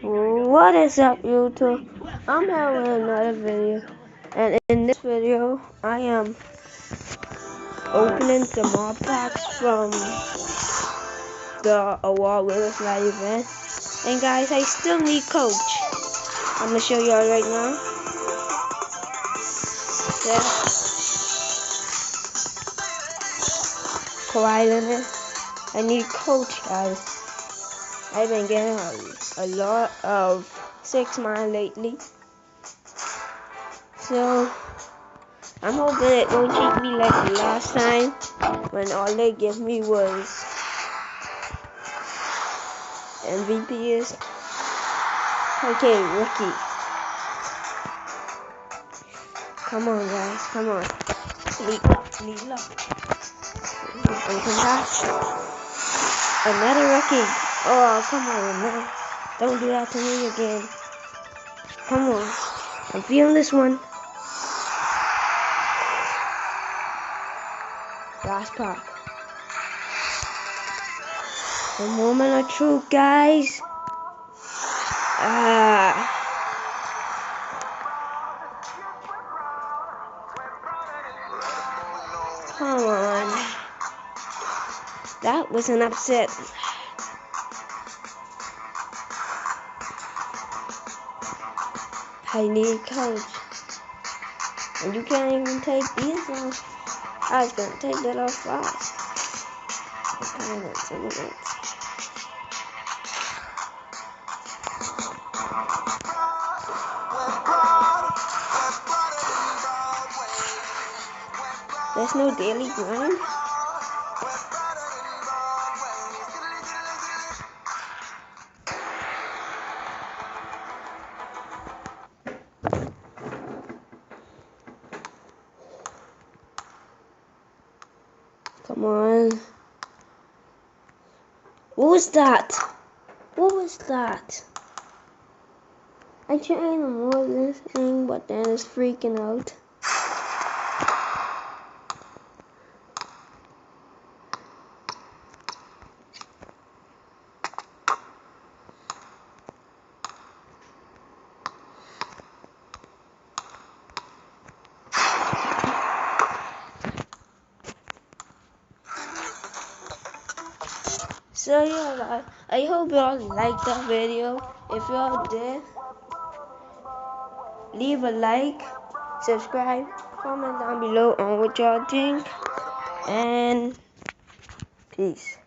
What is up, YouTube? I'm here with another video, and in this video, I am opening some more packs from the award winners live event. And guys, I still need coach. I'm gonna show y'all right now. Yeah. Kawhi Leonard. I need coach, guys. I've been getting a lot of 6-man lately. So I'm hoping it won't cheat me like the last time when all they give me was MVPs. Okay, rookie. Come on, guys. Come on. Lead up. And come back. Another rookie. Oh, come on, man. Don't do that to me again. Come on. I'm feeling this one. Last pack. The moment of truth, guys. Come on. That was an upset. I need coach. And you can't even take these off. I was gonna take that off fast. There's no daily grind. Come on. What was that? What was that? I tried to more this thing, but then it's freaking out. So yeah, I hope y'all liked that video. If y'all did, leave a like, subscribe, comment down below on what y'all think, and peace.